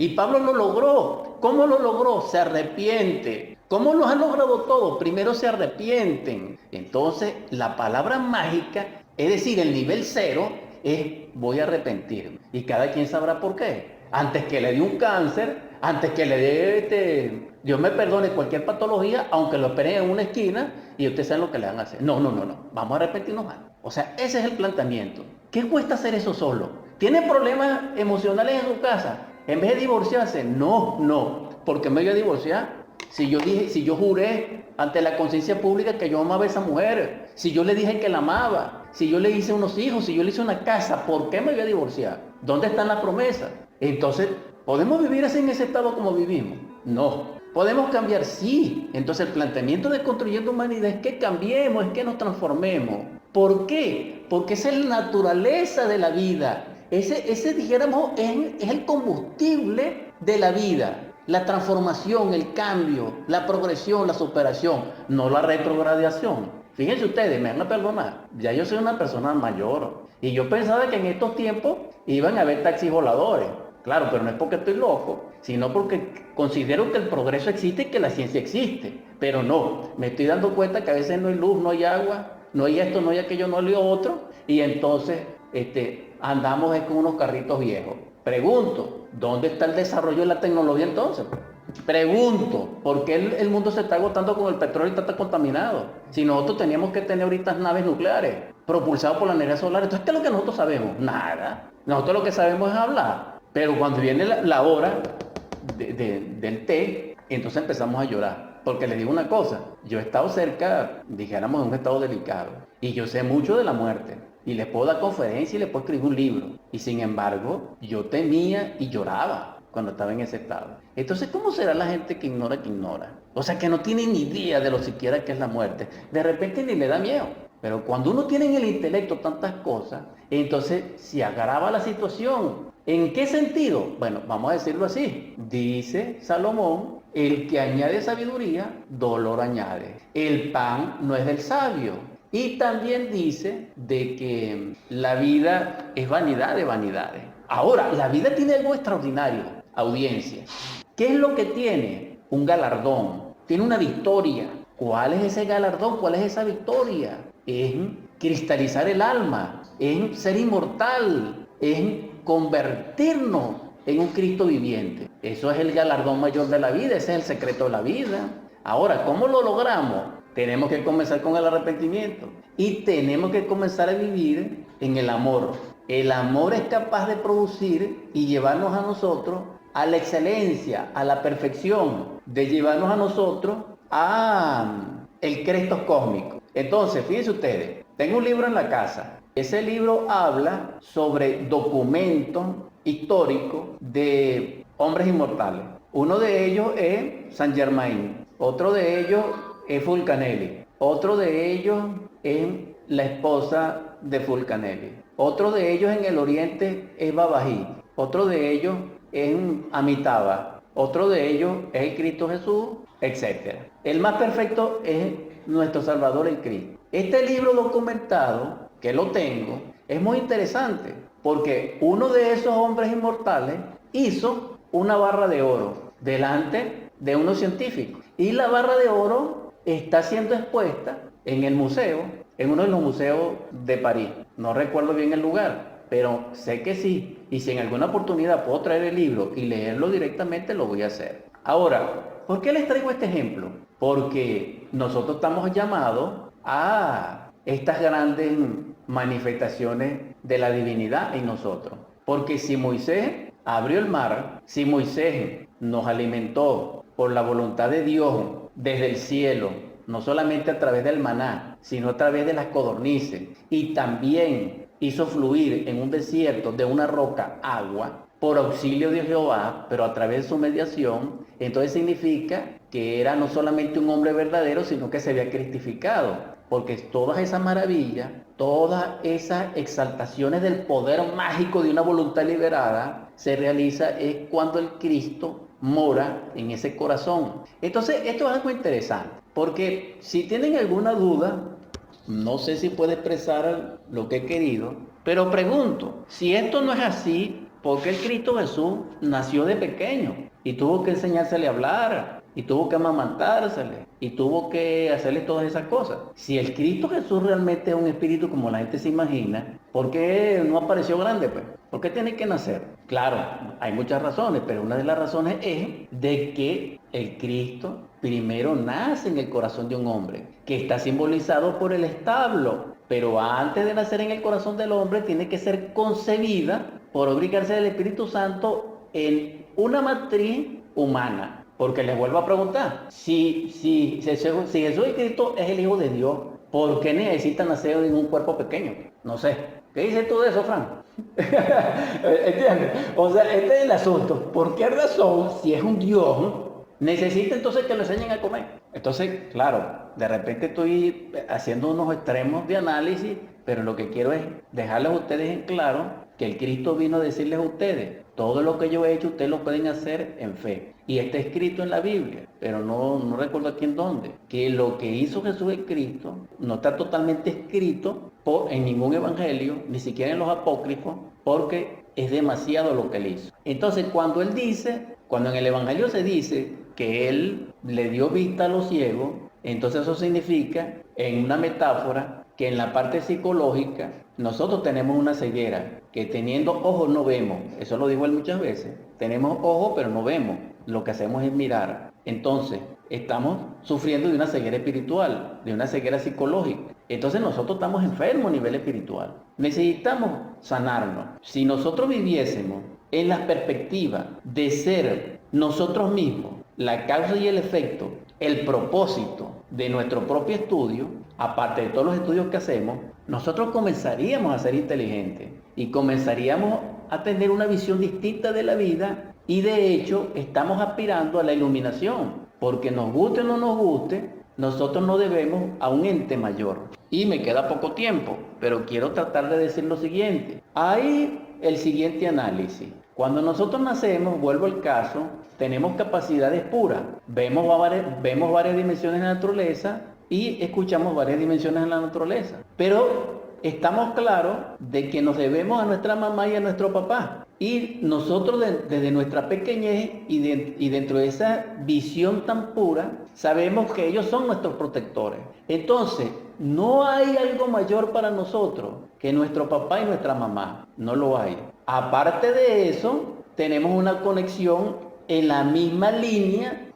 Y Pablo lo logró. ¿Cómo lo logró? Se arrepiente. ¿Cómo lo han logrado todo? Primero se arrepienten. Entonces, la palabra mágica, es decir, el nivel cero, es voy a arrepentirme. Y cada quien sabrá por qué. Antes que le dé un cáncer, antes que le dé, Dios me perdone, cualquier patología, aunque lo esperen en una esquina y ustedes saben lo que le van a hacer. No, no, no, no. Vamos a arrepentirnos más. O sea, ese es el planteamiento. ¿Qué cuesta hacer eso solo? ¿Tiene problemas emocionales en su casa? En vez de divorciarse, no, no. ¿Por qué me voy a divorciar? Si yo juré ante la conciencia pública que yo amaba a esa mujer, si yo le dije que la amaba, si yo le hice unos hijos, si yo le hice una casa, ¿por qué me voy a divorciar? ¿Dónde están las promesas? Entonces, ¿podemos vivir así en ese estado como vivimos? No. ¿Podemos cambiar? Sí. Entonces, el planteamiento de Construyendo Humanidad es que cambiemos, es que nos transformemos. ¿Por qué? Porque esa es la naturaleza de la vida. Ese dijéramos, es el combustible de la vida. La transformación, el cambio, la progresión, la superación, no la retrogradación. Fíjense ustedes, me van a perdonar, ya yo soy una persona mayor y yo pensaba que en estos tiempos iban a haber taxis voladores. Claro, pero no es porque estoy loco, sino porque considero que el progreso existe y que la ciencia existe. Pero no, me estoy dando cuenta que a veces no hay luz, no hay agua, no hay esto, no hay aquello, no hay lo otro, y entonces andamos con unos carritos viejos. Pregunto, ¿dónde está el desarrollo de la tecnología entonces? Pregunto, ¿por qué el mundo se está agotando con el petróleo y está contaminado? Si nosotros teníamos que tener ahorita naves nucleares propulsadas por la energía solar, entonces, ¿qué es lo que nosotros sabemos? Nada. Nosotros lo que sabemos es hablar. Pero cuando viene la hora del té, entonces empezamos a llorar. Porque les digo una cosa, yo he estado cerca, dijéramos, de un estado delicado. Y yo sé mucho de la muerte. Y les puedo dar conferencia y les puedo escribir un libro. Y sin embargo, yo temía y lloraba cuando estaba en ese estado. Entonces, ¿cómo será la gente que ignora? O sea, que no tiene ni idea de lo siquiera que es la muerte. De repente ni le da miedo. Pero cuando uno tiene en el intelecto tantas cosas, entonces se agrava la situación. ¿En qué sentido? Bueno, vamos a decirlo así. Dice Salomón, el que añade sabiduría, dolor añade. El pan no es del sabio. Y también dice de que la vida es vanidad de vanidades. Ahora, la vida tiene algo extraordinario, audiencia. ¿Qué es lo que tiene? Un galardón, tiene una victoria. ¿Cuál es ese galardón? ¿Cuál es esa victoria? Es cristalizar el alma, es ser inmortal, es convertirnos en un Cristo viviente. Eso es el galardón mayor de la vida, ese es el secreto de la vida. Ahora, ¿cómo lo logramos? Tenemos que comenzar con el arrepentimiento y tenemos que comenzar a vivir en el amor. El amor es capaz de producir y llevarnos a nosotros a la excelencia, a la perfección, de llevarnos a nosotros a el Cristo cósmico. Entonces, fíjense ustedes, tengo un libro en la casa. Ese libro habla sobre documentos históricos de hombres inmortales. Uno de ellos es Saint Germain, otro de ellos es Fulcanelli, otro de ellos es la esposa de Fulcanelli, otro de ellos en el oriente es Babají, otro de ellos es Amitabha, otro de ellos es el Cristo Jesús, etc. El más perfecto es nuestro Salvador el Cristo. Este libro documentado, que lo tengo, es muy interesante porque uno de esos hombres inmortales hizo una barra de oro delante de unos científicos y la barra de oro está siendo expuesta en el museo, en uno de los museos de París. No recuerdo bien el lugar, pero sé que sí. Y si en alguna oportunidad puedo traer el libro y leerlo directamente, lo voy a hacer. Ahora, ¿por qué les traigo este ejemplo? Porque nosotros estamos llamados a estas grandes manifestaciones de la divinidad en nosotros. Porque si Moisés abrió el mar, si Moisés nos alimentó por la voluntad de Dios desde el cielo, no solamente a través del maná, sino a través de las codornices, y también hizo fluir en un desierto de una roca agua por auxilio de Jehová, pero a través de su mediación, entonces significa que era no solamente un hombre verdadero, sino que se había cristificado, porque todas esas maravillas, todas esas exaltaciones del poder mágico de una voluntad liberada, se realiza es cuando el Cristo mora en ese corazón. Entonces, esto es algo interesante, porque si tienen alguna duda, no sé si puedo expresar lo que he querido, pero pregunto, si esto no es así, Porque el Cristo Jesús nació de pequeño y tuvo que enseñársele a hablar, y tuvo que amamantársele, y tuvo que hacerle todas esas cosas. Si el Cristo Jesús realmente es un espíritu como la gente se imagina, ¿por qué no apareció grande, pues? ¿Por qué tiene que nacer? Claro, hay muchas razones, pero una de las razones es de que el Cristo primero nace en el corazón de un hombre, que está simbolizado por el establo, pero antes de nacer en el corazón del hombre tiene que ser concebida por obligarse del Espíritu Santo en una matriz humana. Porque les vuelvo a preguntar, si Jesús y Cristo es el Hijo de Dios, ¿por qué necesita nacer en un cuerpo pequeño? No sé. ¿Qué dices tú de eso, Fran? ¿Entiendes? O sea, este es el asunto. ¿Por qué razón, si es un Dios, necesita entonces que lo enseñen a comer? Entonces, claro, de repente estoy haciendo unos extremos de análisis, pero lo que quiero es dejarles a ustedes en claro que el Cristo vino a decirles a ustedes, todo lo que yo he hecho ustedes lo pueden hacer en fe. Y está escrito en la Biblia, pero no recuerdo aquí en dónde, que lo que hizo Jesús en Cristo no está totalmente escrito en ningún evangelio, ni siquiera en los apócrifos, porque es demasiado lo que él hizo. Entonces, cuando en el evangelio se dice que él le dio vista a los ciegos, entonces eso significa, en una metáfora, que en la parte psicológica nosotros tenemos una ceguera, que teniendo ojos no vemos. Eso lo dijo él muchas veces. Tenemos ojos pero no vemos. Lo que hacemos es mirar. Entonces, estamos sufriendo de una ceguera espiritual, de una ceguera psicológica. Entonces nosotros estamos enfermos a nivel espiritual. Necesitamos sanarnos. Si nosotros viviésemos en la perspectiva de ser nosotros mismos la causa y el efecto, el propósito de nuestro propio estudio, aparte de todos los estudios que hacemos, nosotros comenzaríamos a ser inteligentes y comenzaríamos a tener una visión distinta de la vida, y de hecho estamos aspirando a la iluminación, porque nos guste o no nos guste, nosotros no debemos a un ente mayor. Y me queda poco tiempo, pero quiero tratar de decir lo siguiente. Hay el siguiente análisis. Cuando nosotros nacemos, vuelvo al caso, tenemos capacidades puras. Vemos varias dimensiones de la naturaleza y escuchamos varias dimensiones de la naturaleza. Pero estamos claros de que nos debemos a nuestra mamá y a nuestro papá. Y nosotros desde nuestra pequeñez y dentro de esa visión tan pura, sabemos que ellos son nuestros protectores. Entonces, no hay algo mayor para nosotros que nuestro papá y nuestra mamá. No lo hay. Aparte de eso, tenemos una conexión en la misma línea